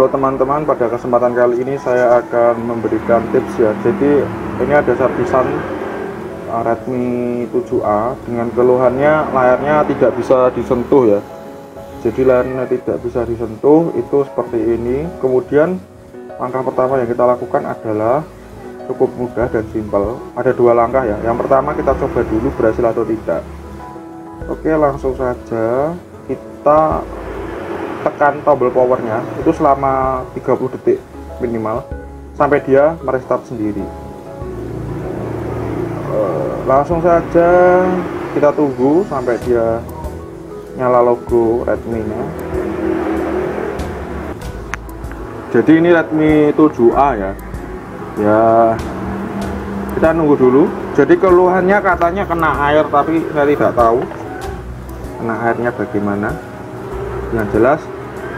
Halo teman-teman, pada kesempatan kali ini saya akan memberikan tips ya. Jadi ini ada servisan Redmi 7A dengan keluhannya layarnya tidak bisa disentuh ya. Jadi layarnya tidak bisa disentuh itu seperti ini. Kemudian langkah pertama yang kita lakukan adalah cukup mudah dan simpel. Ada dua langkah ya. Yang pertama kita coba dulu berhasil atau tidak. Oke, langsung saja kita tekan tombol powernya itu selama 30 detik minimal sampai dia merestart sendiri. Langsung saja kita tunggu sampai dia nyala logo Redmi nya. Jadi ini Redmi 7A ya. Ya kita nunggu dulu. Jadi keluhannya katanya kena air, tapi saya tidak tahu kena airnya bagaimana. Yang jelas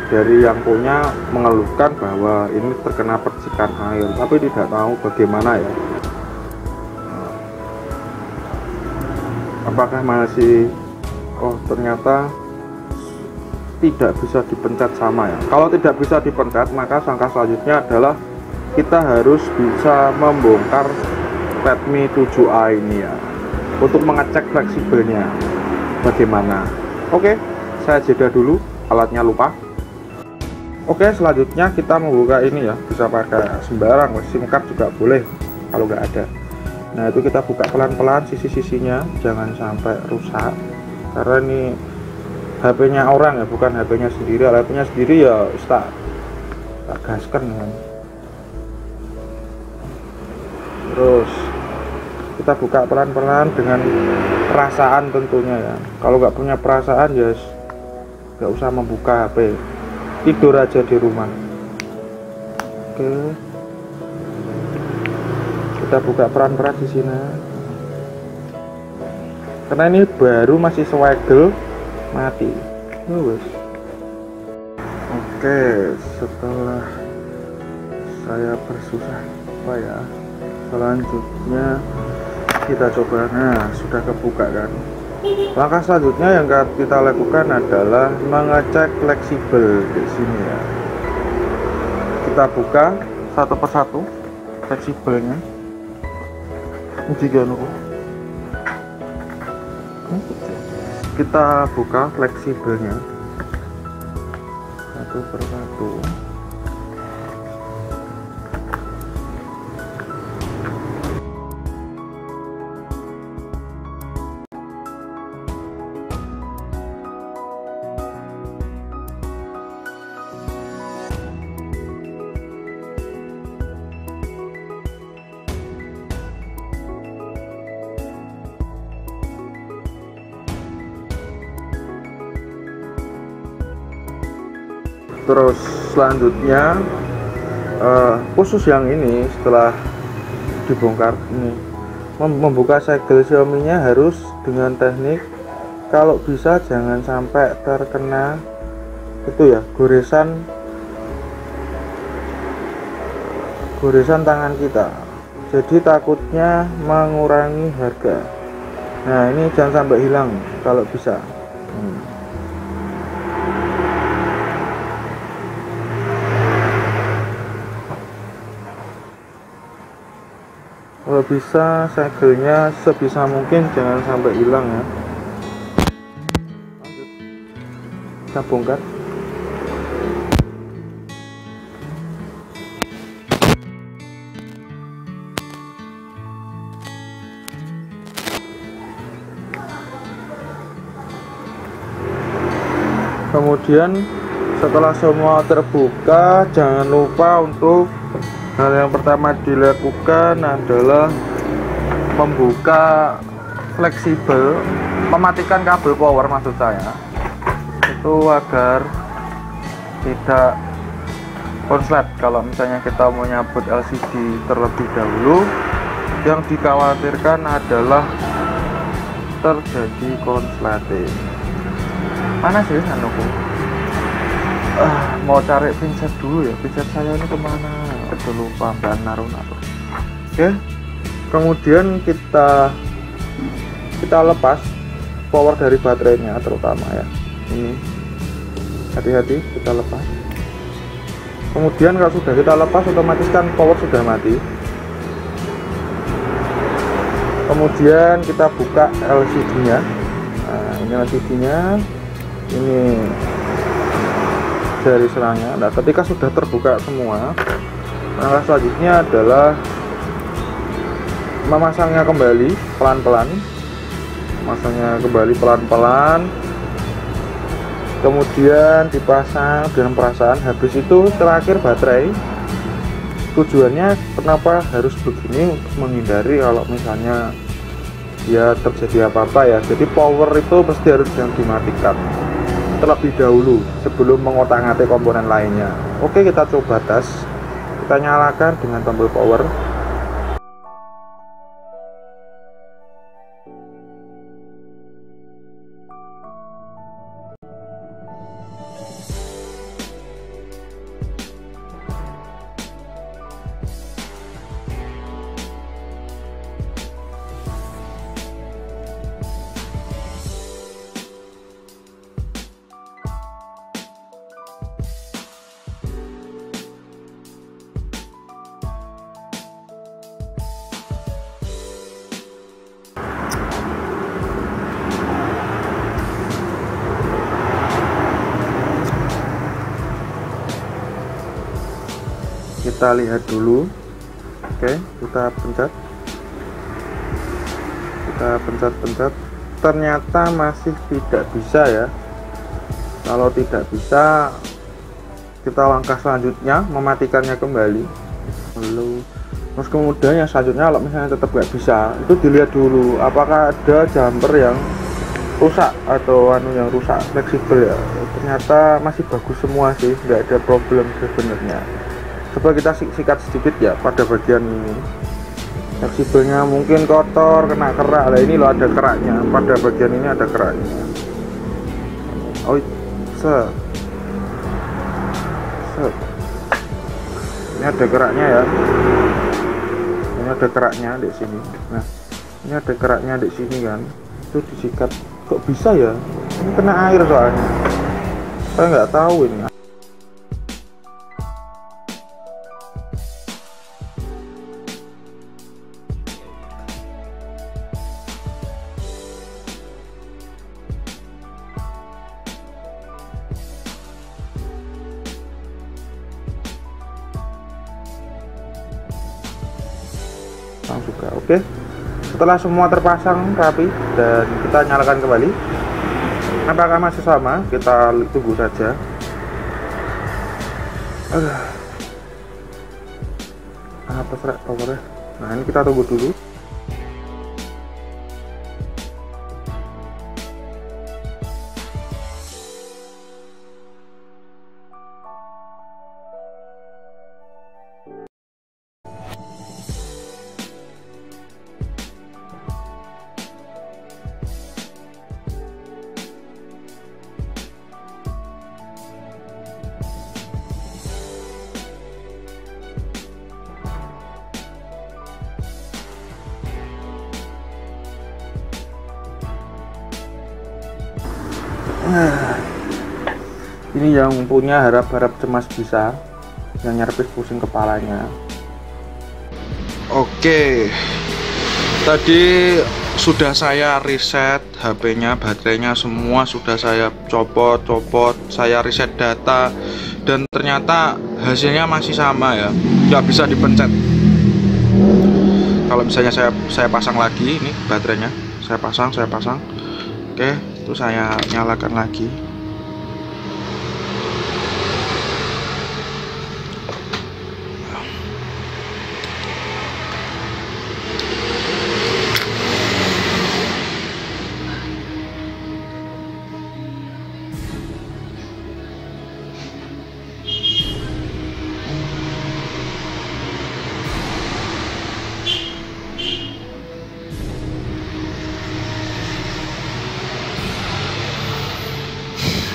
dari yang punya mengeluhkan bahwa ini terkena percikan air, tapi tidak tahu bagaimana ya. Apakah masih ternyata tidak bisa dipencet sama ya. Kalau tidak bisa dipencet, maka langkah selanjutnya adalah kita harus bisa membongkar Redmi 7A ini ya, untuk mengecek fleksibelnya bagaimana. Oke, saya jeda dulu, alatnya lupa. Oke, selanjutnya kita membuka ini ya, bisa pakai sembarang, SIM card juga boleh kalau nggak ada. Nah itu kita buka pelan-pelan sisi-sisinya, jangan sampai rusak karena ini HP-nya orang ya, bukan HP-nya sendiri. HP-nya sendiri ya tak gaskan ya. Terus kita buka pelan-pelan dengan perasaan tentunya ya. Kalau nggak punya perasaan ya nggak usah membuka HP, tidur aja di rumah. Oke, kita buka peran-peran di sini karena ini baru masih swagel mati. Oke, setelah saya bersusah payah, selanjutnya kita coba. Nah, sudah kebuka kan. Langkah selanjutnya yang kita lakukan adalah mengecek fleksibel di sini ya. Kita buka satu persatu fleksibelnya. Kita buka fleksibelnya satu persatu. Terus selanjutnya khusus yang ini setelah dibongkar ini membuka segel Xiaomi-nya harus dengan teknik, kalau bisa jangan sampai terkena itu ya, goresan tangan kita, jadi takutnya mengurangi harga. Nah ini jangan sampai hilang kalau bisa. Kalau bisa segelnya sebisa mungkin jangan sampai hilang ya. Kita bongkar. Kemudian setelah semua terbuka, jangan lupa untuk hal yang pertama dilakukan adalah membuka fleksibel, mematikan kabel power maksud saya, itu agar tidak konslet. Kalau misalnya kita mau nyabut LCD terlebih dahulu, yang dikhawatirkan adalah terjadi konsleting. Mana sih anuku? Mau cari pinset dulu ya, pinset saya ini kemana? Udah lupa, mbak naruh. Oke, kemudian kita lepas power dari baterainya terutama ya. Ini hati-hati kita lepas. Kemudian kalau sudah kita lepas, otomatis kan power sudah mati. Kemudian kita buka LCD-nya. Nah, ini LCD-nya, ini jari serangnya. Nah, ketika sudah terbuka semua, langkah selanjutnya adalah memasangnya kembali pelan-pelan. Memasangnya kembali pelan-pelan. Kemudian dipasang dengan perasaan. Habis itu terakhir baterai. Tujuannya kenapa harus begini, untuk menghindari kalau misalnya ya terjadi apa-apa ya. Jadi power itu mesti harus dimatikan terlebih dahulu sebelum mengotak-atik komponen lainnya. Oke, kita coba tes. Kita nyalakan dengan tombol power. Kita lihat dulu. Oke, kita pencet, ternyata masih tidak bisa ya. Kalau tidak bisa, kita langkah selanjutnya mematikannya kembali. Lalu terus kemudian yang selanjutnya, kalau misalnya tetap nggak bisa, itu dilihat dulu apakah ada jumper yang rusak atau yang rusak fleksibel ya. Ternyata masih bagus semua sih, nggak ada problem sebenarnya. Coba kita sikat sedikit ya pada bagian ini. Fleksibelnya mungkin kotor, kena kerak. Lah ini loh, ada keraknya. Pada bagian ini ada keraknya. Oh, set. Ini ada keraknya ya. Ini ada keraknya di sini. Nah, ini ada keraknya di sini kan. Itu disikat. Kok bisa ya? Ini kena air soalnya. Saya nggak tahu ini. Juga oke. Setelah semua terpasang rapi dan kita nyalakan kembali, apakah masih sama? Kita tunggu saja. Apa serak powernya? Nah, ini kita tunggu dulu. Ini yang punya harap-harap cemas bisa, yang nyerpis pusing kepalanya. Oke, tadi sudah saya reset HP-nya, baterainya semua sudah saya copot, saya reset data, dan ternyata hasilnya masih sama ya, nggak bisa dipencet. Kalau misalnya saya pasang lagi, ini baterainya saya pasang. Oke, itu saya nyalakan lagi.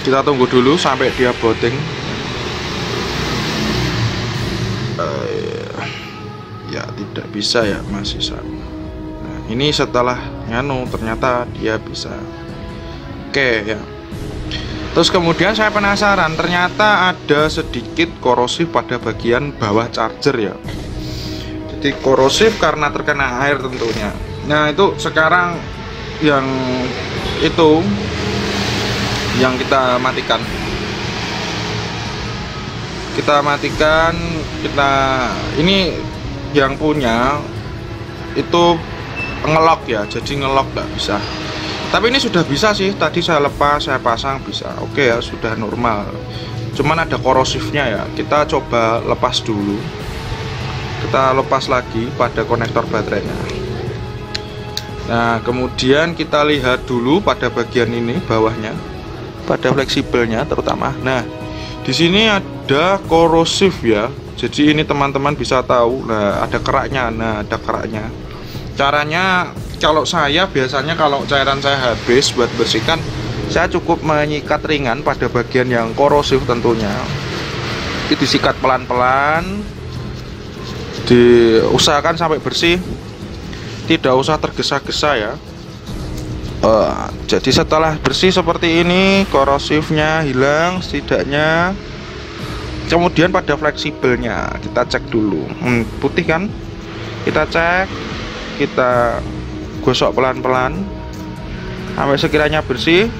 Kita tunggu dulu sampai dia booting. Ya tidak bisa ya, masih sama. Nah, ini setelah nyanu ternyata dia bisa. Oke ya. Terus kemudian saya penasaran, ternyata ada sedikit korosif pada bagian bawah charger ya. Jadi korosif karena terkena air tentunya. Nah itu sekarang yang kita matikan. Ini yang punya itu ngelok ya, jadi ngelok nggak bisa. Tapi ini sudah bisa sih, tadi saya lepas, saya pasang bisa. Oke ya, sudah normal. Cuman ada korosifnya ya, kita coba lepas dulu. Kita lepas lagi pada konektor baterainya. Nah, kemudian kita lihat dulu pada bagian ini bawahnya, pada fleksibelnya terutama. Nah, di sini ada korosif ya. Jadi ini teman-teman bisa tahu. Nah, ada keraknya. Nah, ada keraknya. Caranya, kalau saya biasanya kalau cairan saya habis buat bersihkan, saya cukup menyikat ringan pada bagian yang korosif tentunya. Ini disikat pelan-pelan, diusahakan sampai bersih, tidak usah tergesa-gesa ya. Jadi setelah bersih seperti ini, korosifnya hilang setidaknya. Kemudian pada fleksibelnya kita cek dulu, putih kan? Kita cek, kita gosok pelan-pelan sampai sekiranya bersih.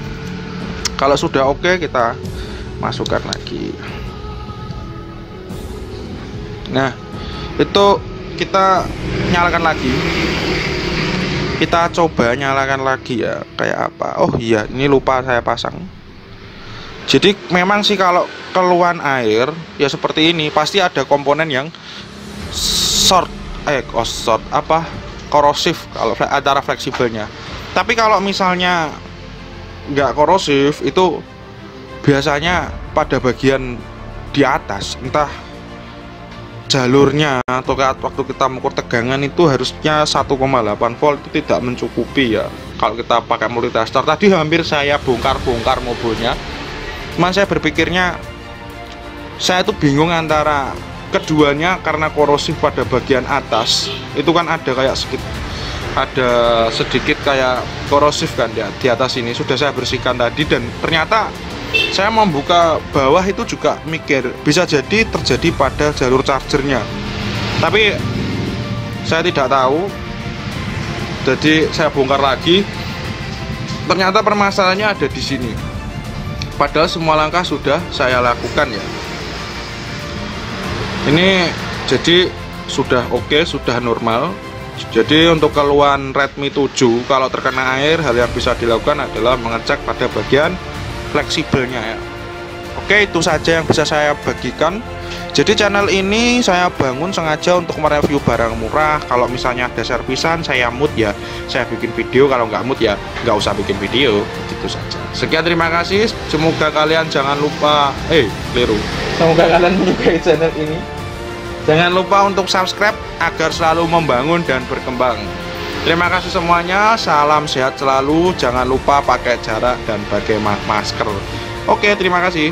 Kalau sudah oke, kita masukkan lagi. Nah, itu kita nyalakan lagi. Kita coba nyalakan lagi ya, kayak apa. Oh iya, ini lupa saya pasang. Jadi memang sih kalau keluhan air ya seperti ini, pasti ada komponen yang korosif kalau antara fleksibelnya. Tapi kalau misalnya nggak korosif, itu biasanya pada bagian di atas, entah jalurnya atau waktu kita mengukur tegangan itu harusnya 1,8 volt, itu tidak mencukupi ya kalau kita pakai multitester. Tadi hampir saya bongkar mobilnya, cuman saya berpikirnya, saya itu bingung antara keduanya karena korosif pada bagian atas itu kan ada sedikit kayak korosif kan ya di atas ini. Sudah saya bersihkan tadi dan ternyata saya membuka bawah itu juga mikir bisa jadi terjadi pada jalur chargernya, tapi saya tidak tahu. Jadi saya bongkar lagi, ternyata permasalahannya ada di sini. Padahal semua langkah sudah saya lakukan ya. Ini jadi sudah oke, sudah normal. Jadi untuk keluhan Redmi 7 kalau terkena air, hal yang bisa dilakukan adalah mengecek pada bagian fleksibelnya ya. Oke, itu saja yang bisa saya bagikan. Jadi channel ini saya bangun sengaja untuk mereview barang murah. Kalau misalnya ada servisan, saya mood ya, saya bikin video. Kalau nggak mood ya nggak usah bikin video. Gitu saja. Sekian, terima kasih. Semoga kalian jangan lupa Semoga kalian menyukai channel ini. Jangan lupa untuk subscribe agar selalu membangun dan berkembang. Terima kasih semuanya. Salam sehat selalu. Jangan lupa pakai jarak dan pakai masker. Oke, terima kasih.